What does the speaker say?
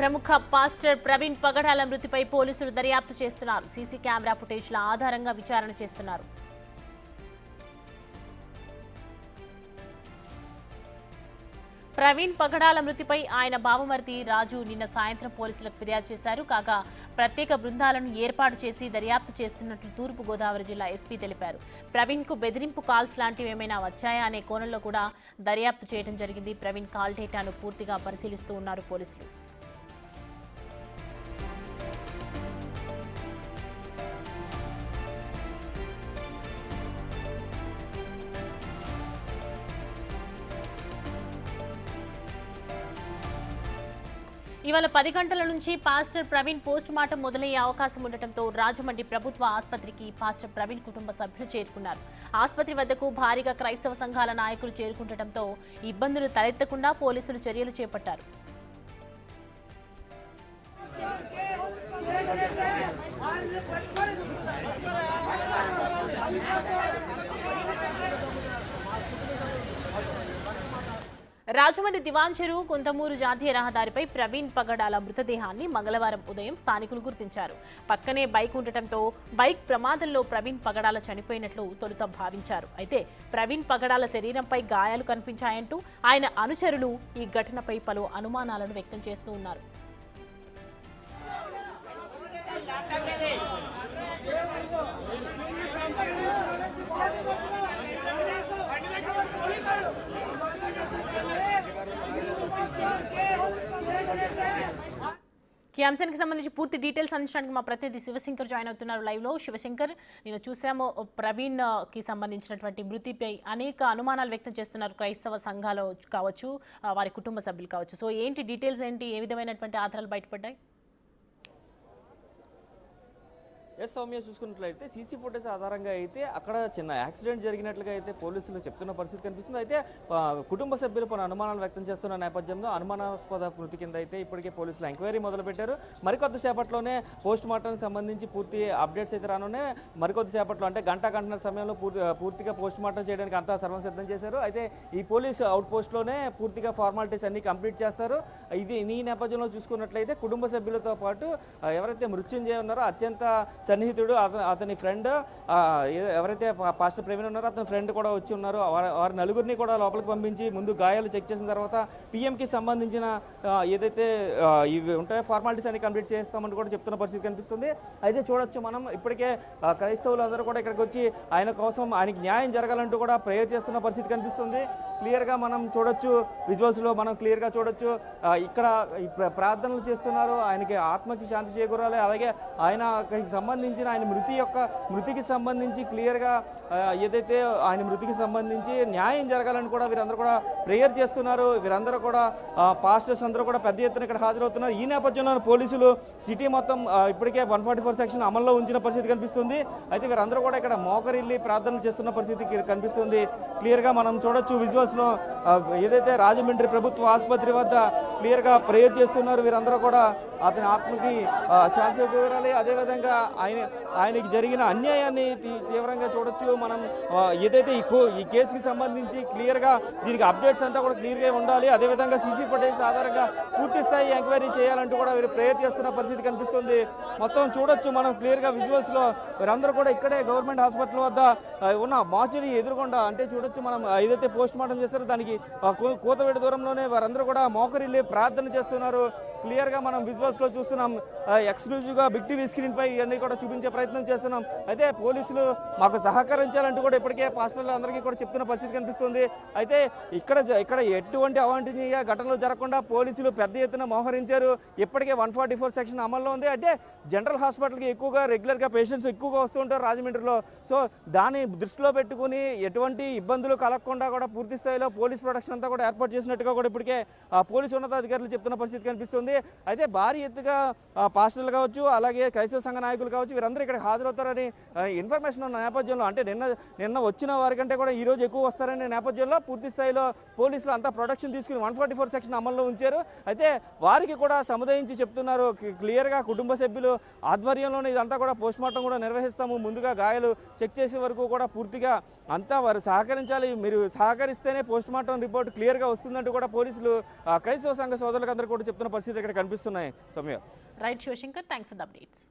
ప్రముఖ పాస్టర్ ప్రవీణ్ పగడాల మృతిపై పోలీసులు దర్యాప్తు చేస్తున్నారు. సీసీ కెమెరా ఫుటేజ్ల ఆధారంగా విచారణ చేస్తున్నారు. ప్రవీణ్ పగడాల మృతిపై ఆయన బావమరిది రాజు నిన్న సాయంత్రం పోలీసులకు ఫిర్యాదు చేశారు. కాగా ప్రత్యేక బృందాలను ఏర్పాటు చేసి దర్యాప్తు చేస్తున్నట్లు తూర్పు గోదావరి జిల్లా ఎస్పీ తెలిపారు. ప్రవీణ్ కు బెదిరింపు కాల్స్ లాంటివి ఏమైనా వచ్చాయా అనే కోణంలో కూడా దర్యాప్తు చేయడం జరిగింది. ప్రవీణ్ కాల్ డేటాను పూర్తిగా పరిశీలిస్తూ ఉన్నారు పోలీసులు. ఇవాళ 10 గంటల నుంచి పాస్టర్ ప్రవీణ్ పోస్ట్ మార్టం మొదలయ్యే అవకాశం ఉండటంతో రాజమండ్రి ప్రభుత్వ ఆసుపత్రికి పాస్టర్ ప్రవీణ్ కుటుంబ సభ్యులు చేరుకున్నారు. ఆసుపత్రి వద్దకు భారీగా క్రైస్తవ సంఘాల నాయకులు చేరుకుండటంతో ఇబ్బందులు తలెత్తకుండా పోలీసులు చర్యలు చేపట్టారు. రాజమండ్రి దివాన్ చెరువు కొంతమూరు జాతీయ రహదారిపై ప్రవీణ్ పగడాల మృతదేహాన్ని మంగళవారం ఉదయం స్థానికులు గుర్తించారు. పక్కనే బైక్ ఉండటంతో బైక్ ప్రమాదంలో ప్రవీణ్ పగడాల చనిపోయినట్లు తొలుత భావించారు. అయితే ప్రవీణ్ పగడాల శరీరంపై గాయాలు కనిపించాయంటూ ఆయన అనుచరులు ఈ ఘటనపై పలు అనుమానాలను వ్యక్తం చేస్తూ ఉన్నారు. ఈ అంశానికి సంబంధించి పూర్తి డీటెయిల్స్ అందించడానికి మా ప్రతినిధి శివశంకర్ జాయిన్ అవుతున్నారు లైవ్ లో. శివశంకర్, నేను చూసాము ప్రవీణ్ కి సంబంధించినటువంటి మృతిపై అనేక అనుమానాలు వ్యక్తం చేస్తున్నారు క్రైస్తవ సంఘాలు కావచ్చు, వారి కుటుంబ సభ్యులు కావచ్చు. సో ఏంటి డీటెయిల్స్ ఏంటి, ఏ విధమైనటువంటి ఆధారాలు బయటపడ్డాయి? సౌమ్య, చూసుకున్నట్లయితే సీసీ ఫుటేజ్ ఆధారంగా అయితే అక్కడ చిన్న యాక్సిడెంట్ జరిగినట్లుగా అయితే పోలీసులు చెప్తున్న పరిస్థితి కనిపిస్తుంది. అయితే కుటుంబ సభ్యులు కొన్ని అనుమానాలు వ్యక్తం చేస్తున్న నేపథ్యంలో అనుమానాస్పద మృతి కింద అయితే ఇప్పటికే పోలీసులు ఎంక్వైరీ మొదలుపెట్టారు. మరికొద్దిసేపట్లోనే పోస్ట్ మార్టానికి సంబంధించి పూర్తి అప్డేట్స్ అయితే రానున్నాయి. మరికొద్దిసేపట్లో అంటే గంటన్నర సమయంలో పూర్తిగా పోస్ట్ మార్టం చేయడానికి అంతా సర్వం సిద్ధం చేశారు. అయితే ఈ పోలీసు అవుట్ పోస్ట్లోనే పూర్తిగా ఫార్మాలిటీస్ అన్ని కంప్లీట్ చేస్తారు. ఈ నేపథ్యంలో చూసుకున్నట్లయితే కుటుంబ సభ్యులతో పాటు ఎవరైతే మృత్యుంజయ ఉన్నారో అత్యంత సన్నిహితుడు, అతని ఫ్రెండ్ ఎవరైతే పాస్టర్ ప్రవీణ్ ఉన్నారో అతని ఫ్రెండ్ కూడా వచ్చి ఉన్నారు. వారి నలుగురిని కూడా లోపలికి పంపించి ముందు గాయాలు చెక్ చేసిన తర్వాత పిఎంకి సంబంధించిన ఏదైతే ఇవి ఉంటాయో ఫార్మాలిటీస్ అన్ని కంప్లీట్ చేస్తామని కూడా చెప్తున్న పరిస్థితి కనిపిస్తుంది. అయితే చూడొచ్చు మనం ఇప్పటికే క్రైస్తవులు అందరూ కూడా ఇక్కడికి వచ్చి ఆయన కోసం ఆయనకి న్యాయం జరగాలంటూ కూడా ప్రేయర్ చేస్తున్న పరిస్థితి కనిపిస్తుంది. క్లియర్గా మనం చూడొచ్చు, విజువల్స్లో మనం క్లియర్గా చూడొచ్చు. ఇక్కడ ప్రార్థనలు చేస్తున్నారు, ఆయనకి ఆత్మకి శాంతి చేకూరాలి, అలాగే ఆయనకి సంబంధించిన ఆయన మృతికి సంబంధించి క్లియర్గా ఏదైతే ఆయన మృతికి సంబంధించి న్యాయం జరగాలని కూడా వీరందరూ కూడా ప్రేయర్ చేస్తున్నారు. వీరందరూ కూడా పాస్టర్స్ అందరూ కూడా పెద్ద ఎత్తున ఇక్కడ హాజరవుతున్నారు. ఈ నేపథ్యంలో పోలీసులు సిటీ మొత్తం ఇప్పటికే 144 సెక్షన్ అమల్లో ఉంచిన పరిస్థితి కనిపిస్తుంది. అయితే వీరందరూ కూడా ఇక్కడ మోకరిల్లి ప్రార్థనలు చేస్తున్న పరిస్థితి కనిపిస్తుంది. క్లియర్గా మనం చూడొచ్చు విజువల్స్లో ఏదైతే రాజమండ్రి ప్రభుత్వ ఆసుపత్రి వద్ద క్లియర్గా ప్రేయర్ చేస్తున్నారు. వీరందరూ కూడా అతని ఆత్మకి శాంతి చేకూరాలి, అదేవిధంగా ఆయనకి జరిగిన అన్యాయాన్ని తీవ్రంగా చూడొచ్చు. మనం ఏదైతే ఈ కేసుకి సంబంధించి క్లియర్గా దీనికి అప్డేట్స్ అంతా కూడా క్లియర్గా ఉండాలి. అదేవిధంగా సీసీ ఫుటేజ్ ఆధారంగా పూర్తి స్థాయి ఎంక్వైరీ చేయాలంటూ కూడా వీరు ప్రేయర్ చేస్తున్న పరిస్థితి కనిపిస్తుంది. మొత్తం చూడొచ్చు మనం క్లియర్గా విజువల్స్లో వీరందరూ కూడా ఇక్కడే గవర్నమెంట్ హాస్పిటల్ వద్ద ఉన్న మార్చురీ ఎదురుకుండా అంటే చూడొచ్చు మనం ఏదైతే పోస్ట్ మార్టం చేస్తారో దానికి కూతవేడి దూరంలోనే వారందరూ కూడా మోకరిల్లి ప్రార్థన చేస్తున్నారు. క్లియర్గా మనం విజువల్స్లో చూస్తున్నాం. ఎక్స్క్లూజివ్గా బిగ్ టీవీ స్క్రీన్ పై ఇవన్నీ కూడా చూపించే ప్రయత్నం చేస్తున్నాం. అయితే పోలీసులు మాకు సహకరించాలంటూ కూడా ఇప్పటికే పాస్టర్లు అందరికీ కూడా చెప్తున్న పరిస్థితి కనిపిస్తుంది. అయితే ఇక్కడ ఎటువంటి అవాంఛనీయ ఘటనలు జరగకుండా పోలీసులు పెద్ద ఎత్తున మోహరించారు. ఇప్పటికే 144 సెక్షన్ అమల్లో ఉంది. అంటే జనరల్ హాస్పిటల్కి రెగ్యులర్గా పేషెంట్స్ ఎక్కువగా వస్తూ ఉంటారు రాజమండ్రిలో. సో దాన్ని దృష్టిలో పెట్టుకుని ఎటువంటి ఇబ్బందులు కలగకుండా కూడా పూర్తి స్థాయిలో పోలీస్ ప్రొటెక్షన్ అంతా కూడా ఏర్పాటు చేసినట్టుగా కూడా ఇప్పటికే పోలీసు ఉన్నతాధికారులు చెప్తున్న పరిస్థితి కనిపిస్తుంది. అయితే భారీ ఎత్తుగా పాస్టర్లు కావచ్చు, అలాగే క్రైస్తవ సంఘ నాయకులు కావచ్చు, వీరందరూ ఇక్కడ హాజరవుతారని ఇన్ఫర్మేషన్ ఉన్న నేపథ్యంలో అంటే నిన్న వచ్చిన వారికంటే కూడా ఈ రోజు ఎక్కువ వస్తారనే నేపథ్యంలో పూర్తి స్థాయిలో పోలీసులు అంతా ప్రొటెక్షన్ తీసుకుని 144 సెక్షన్ అమల్లో ఉంచారు. అయితే వారికి కూడా సముదాయించి చెప్తున్నారు క్లియర్గా కుటుంబ సభ్యులు ఆధ్వర్యంలోనే ఇదంతా కూడా పోస్ట్ మార్టం కూడా నిర్వహిస్తాము, ముందుగా గాయాలు చెక్ చేసే వరకు కూడా పూర్తిగా అంతా వారు సహకరించాలి, మీరు సహకరిస్తే అయితేనే పోస్ట్ మార్టం రిపోర్ట్ క్లియర్గా వస్తుందంటూ కూడా పోలీసులు క్రైస్తవ సంఘ సోదరులకు అందరూ కూడా చెప్తున్న పరిస్థితి ఇక్కడ కనిపిస్తున్నాయి Soumya. Right Shivashankar, thanks for the updates.